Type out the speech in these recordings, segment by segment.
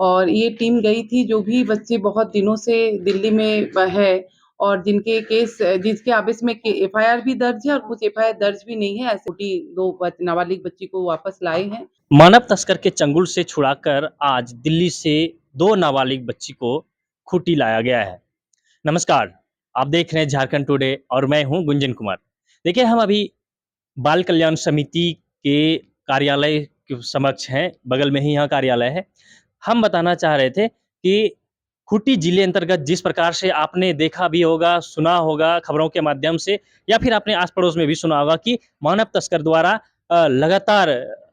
और ये टीम गई थी जो भी बच्चे बहुत दिनों से दिल्ली में है और जिसके आबिस में एफआईआर भी दर्ज है और कुछ एफआईआर दर्ज भी नहीं है, ऐसे छोटी दो नाबालिग बच्ची को वापस लाए हैं। मानव तस्कर के चंगुल से छुड़ाकर आज दिल्ली से 2 नाबालिग बच्ची को खूंटी लाया गया है। नमस्कार, आप देख रहे हैं झारखंड टुडे और मैं हूं गुंजन कुमार। देखिए, हम अभी बाल कल्याण समिति के कार्यालय के समक्ष हैं, बगल में ही यहाँ कार्यालय है। हम बताना चाह रहे थे कि खूंटी जिले अंतर्गत जिस प्रकार से आपने देखा भी होगा, सुना होगा खबरों के माध्यम से या फिर अपने आस-पड़ोस में भी सुना होगा कि मानव तस्कर द्वारा लगातार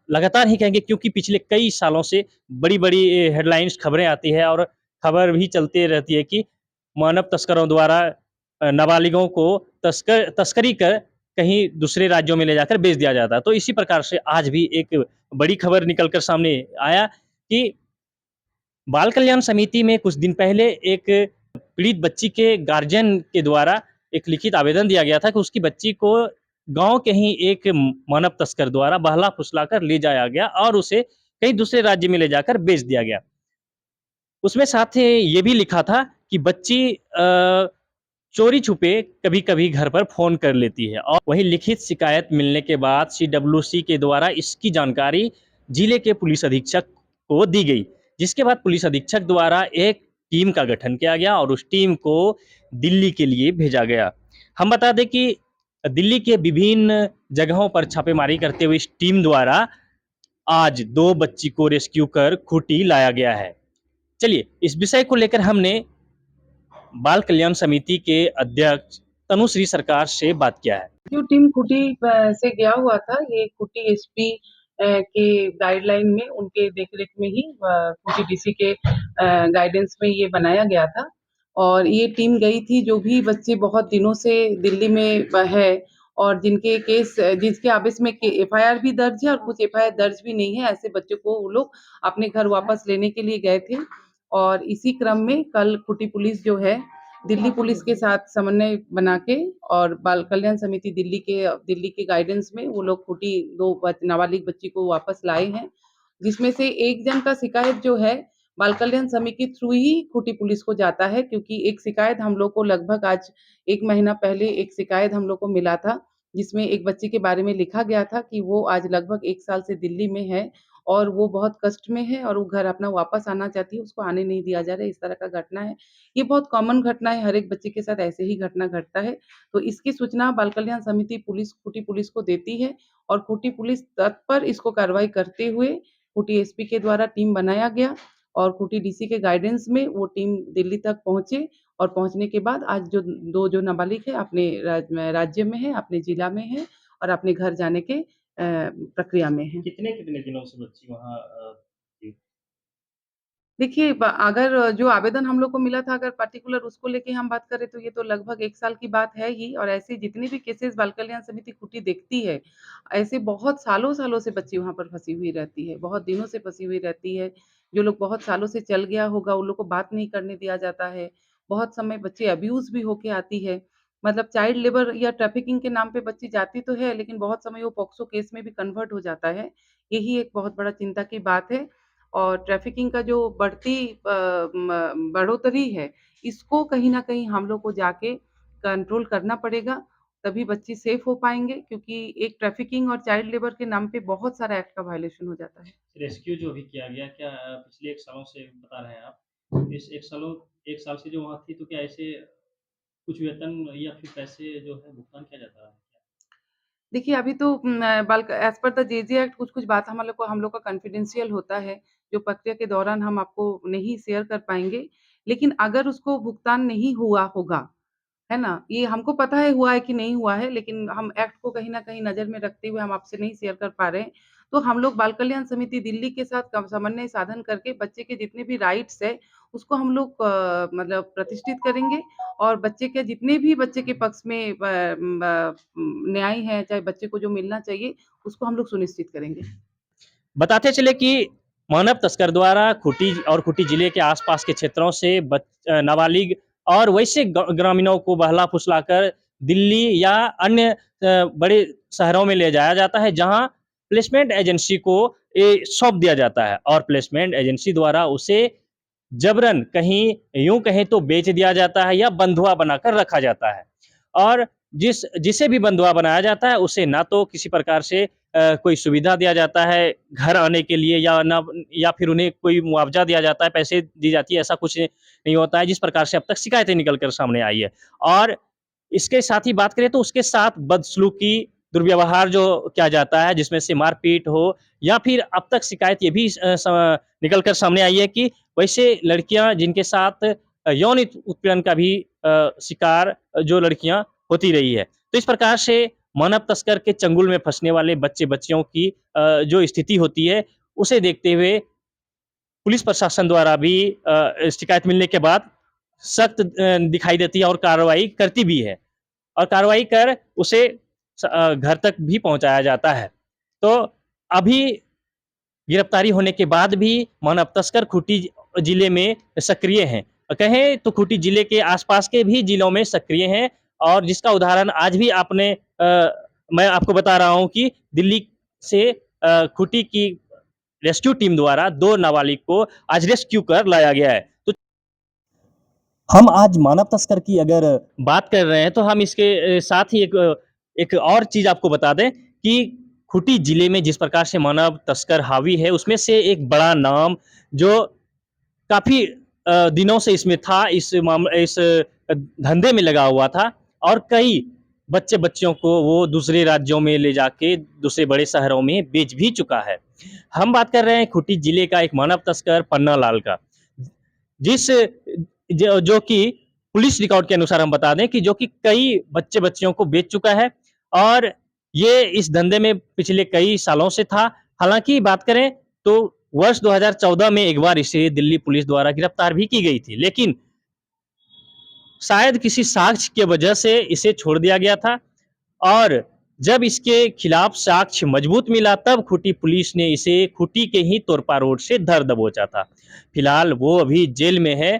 लगातार ही कहेंगे, क्योंकि पिछले कई सालों से बड़ी-बड़ी हेडलाइंस खबरें आती है और खबर भी चलती रहती है कि मानव तस्करों द्वारा नाबालिगों को तस्करी कर कहीं दूसरे राज्यों में ले जाकर बेच दिया जाता है। तो इसी प्रकार से आज भी एक बड़ी खबर निकल कर सामने आया कि बाल कल्याण समिति में कुछ दिन पहले एक पीड़ित बच्ची के गार्जियन के द्वारा एक लिखित आवेदन दिया गया था कि उसकी बच्ची को गांव के ही एक मानव तस्कर द्वारा बहला-फुसला कर ले जाया गया और उसे कहीं दूसरे राज्य में ले जाकर बेच दिया गया। उसमें साथ ही ये भी लिखा था कि बच्ची चोरी छुपे कभी-कभी घर पर फ़ोन कर लेती है और वहीं लिखित शिकायत मिलने के बाद सीडब्ल्यूसी के द्वारा इसकी जानकारी जिले के पुलिस अधीक्षक को दी गई, जिसके बाद पुलिस अधीक्षक द्वारा एक टीम का गठन किया गया और उस टीम को दिल्ली के लिए भेजा गया। हम बता दें कि दिल्ली के विभिन्न जगहों पर छापेमारी करते हुए इस टीम द्वारा आज 2 बच्ची को रेस्क्यू कर खूंटी लाया गया है। चलिए, इस विषय को लेकर हमने बाल कल्याण समिति के अध्यक्ष तनुश्री सरकार से बात किया है। जो टीम खूंटी से गया हुआ था, ये खूंटी एसपी के गाइडलाइन में, उनके देखरेख में ही खूंटी डीसी के गाइडेंस में ये बनाया गया था और ये टीम गई थी जो भी बच्चे बहुत दिनों से दिल्ली में है और जिसके आबिस में एफआईआर भी दर्ज है और कुछ एफआईआर दर्ज भी नहीं है, ऐसे बच्चों को वो लोग अपने घर वापस लेने के लिए गए थे और इसी क्रम में कल खूंटी पुलिस जो है दिल्ली पुलिस के साथ समन्वय बना के और बाल कल्याण समिति दिल्ली के गाइडेंस में वो लोग खूंटी नाबालिग बच्ची को वापस लाए हैं, जिसमें से एक जन का शिकायत जो है बाल कल्याण समिति के थ्रू ही खूंटी पुलिस को जाता है, क्योंकि एक शिकायत हम लोग को लगभग आज 1 महीना पहले एक शिकायत हम लोग को मिला था, जिसमें एक बच्ची के बारे में लिखा गया था कि वो आज लगभग 1 साल से दिल्ली में है और वो बहुत कष्ट में है और वो घर अपना वापस आना चाहती है, उसको आने नहीं दिया जा रहा है, इस तरह का घटना है। ये बहुत कॉमन घटना है, हर एक बच्चे के साथ ऐसे ही घटना घटता है। तो इसकी सूचना बाल कल्याण समिति खूंटी पुलिस को देती है और खूंटी पुलिस तत्पर इसको कार्रवाई करते हुए खूंटी एसपी के द्वारा टीम बनाया गया और खूंटी डीसी के गाइडेंस में वो टीम दिल्ली तक पहुँचे और पहुँचने के बाद आज जो नाबालिग है अपने राज्य में है, अपने जिला में है और अपने घर जाने के प्रक्रिया में है। कितने-कितने दिनों से बच्ची वहाँ थी? देखिए, अगर जो आवेदन हम लोग को मिला था, अगर पर्टिकुलर उसको लेके हम बात करें तो ये तो लगभग 1 साल की बात है ही और ऐसे जितने भी केसेज़ बाल कल्याण समिति खूंटी देखती है, ऐसे बहुत सालों-सालों से बच्ची वहाँ पर फँसी हुई रहती है, बहुत दिनों से फँसी हुई रहती है। जो लोग बहुत सालों से चल गया होगा, उन लोग को बात नहीं करने दिया जाता है। बहुत समय बच्ची अब्यूज़ भी होके आती है। मतलब चाइल्ड लेबर या ट्रैफिकिंग के नाम पे बच्ची जाती तो है, लेकिन बहुत समय वो पॉक्सो केस में भी कन्वर्ट हो जाता है। यही एक बहुत बड़ा चिंता की बात है। और ट्रैफिकिंग का जो बढ़ोतरी है, इसको कहीं न कहीं हम लोग को जाके कंट्रोल करना पड़ेगा, तभी बच्चे सेफ हो पाएँगे, क्योंकि एक ट्रैफिकिंग और चाइल्ड लेबर के नाम पे बहुत सारा एक्ट का वायलेशन हो जाता है। रेस्क्यू जो भी किया गया, क्या पिछले 1 सालों से बता रहे हैं आप? इस 1 साल से जो वहाँ थी, तो क्या ऐसे कुछ वेतन या फिर पैसे जो है भुगतान किया जाता है? देखिए, अभी तो bulk as per the JJ act कुछ-कुछ बात हम लोग का कॉन्फिडेंशियल होता है, जो प्रक्रिया के दौरान हम आपको नहीं शेयर कर पाएँगे। लेकिन अगर उसको भुगतान नहीं हुआ होगा, है ना? ये हमको पता है हुआ है कि नहीं हुआ है, लेकिन हम एक्ट को कहीं न कहीं नज़र में रखते हुए हम आपसे नहीं शेयर कर पा रहे हैं। तो हम लोग बाल कल्याण समिति दिल्ली के साथ समन्वय साधन करके बच्चे के जितने भी राइट्स हैं, उसको हम लोग मतलब प्रतिष्ठित करेंगे और बच्चे के जितने भी बच्चे के पक्ष में न्याय है, चाहे बच्चे को जो मिलना चाहिए, उसको हम लोग सुनिश्चित करेंगे। बताते चले कि मानव तस्कर द्वारा खूंटी और खूंटी जिले के आसपास के क्षेत्रों से नाबालिग और वैसे ग्रामीणों को बहला-फुसलाकर दिल्ली या अन्य बड़े शहरों में ले जाया जाता है, जहां प्लेसमेंट एजेंसी को सौंप दिया जाता है और प्लेसमेंट एजेंसी द्वारा उसे जबरन कहीं यूं कहें तो बेच दिया जाता है या बंधुआ बनाकर रखा जाता है। और जिसे भी बंधुआ बनाया जाता है उसे ना तो किसी प्रकार से कोई सुविधा दिया जाता है घर आने के लिए या ना, या फिर उन्हें कोई मुआवजा दिया जाता है, पैसे दी जाती है, ऐसा कुछ नहीं होता है, जिस प्रकार से अब तक शिकायतें निकल कर सामने आई है। और इसके साथ ही बात करें तो उसके साथ बदसलूकी, दुर्व्यवहार जो किया जाता है, जिसमें से मारपीट हो, या फिर अब तक शिकायत ये भी निकल कर सामने आई है कि वैसे लड़कियां जिनके साथ यौन उत्पीड़न का भी शिकार जो लड़कियां होती रही है। तो इस प्रकार से मानव तस्कर के चंगुल में फंसने वाले बच्चे बच्चियों की जो स्थिति होती है, उसे देखते हुए पुलिस प्रशासन द्वारा भी शिकायत मिलने के बाद सख्त दिखाई देती है और कार्रवाई करती भी है, और कार्रवाई कर उसे घर तक भी पहुंचाया जाता है। तो अभी गिरफ्तारी होने के बाद भी मानव तस्कर खूंटी जिले में सक्रिय हैं। कहें तो खूंटी जिले के आसपास के भी जिलों में सक्रिय हैं, और जिसका उदाहरण आज भी मैं आपको बता रहा हूं कि दिल्ली से खूंटी की रेस्क्यू टीम द्वारा 2 नाबालिग को आज रेस्क्यू कर लाया गया है। तो हम आज मानव तस्कर की अगर बात कर रहे हैं तो हम इसके साथ ही एक और चीज आपको बता दें कि खूंटी जिले में जिस प्रकार से मानव तस्कर हावी है, उसमें से एक बड़ा नाम जो काफी दिनों से इसमें था, इस धंधे में लगा हुआ था, और कई बच्चे बच्चियों को वो दूसरे राज्यों में ले जाके दूसरे बड़े शहरों में बेच भी चुका है। हम बात कर रहे हैं खूंटी जिले का एक मानव तस्कर पन्ना लाल का, जिस जो कि पुलिस रिकॉर्ड के अनुसार हम बता दें कि जो कि कई बच्चे बच्चियों को बेच चुका है, और ये इस धंधे में पिछले कई सालों से था। हालांकि बात करें तो वर्ष 2014 में एक बार इसे दिल्ली पुलिस द्वारा गिरफ्तार भी की गई थी, लेकिन शायद किसी साक्ष्य की वजह से इसे छोड़ दिया गया था, और जब इसके खिलाफ साक्ष्य मजबूत मिला तब खूंटी पुलिस ने इसे खूंटी के ही तोरपा रोड से धर दबोचा था। फिलहाल वो अभी जेल में है,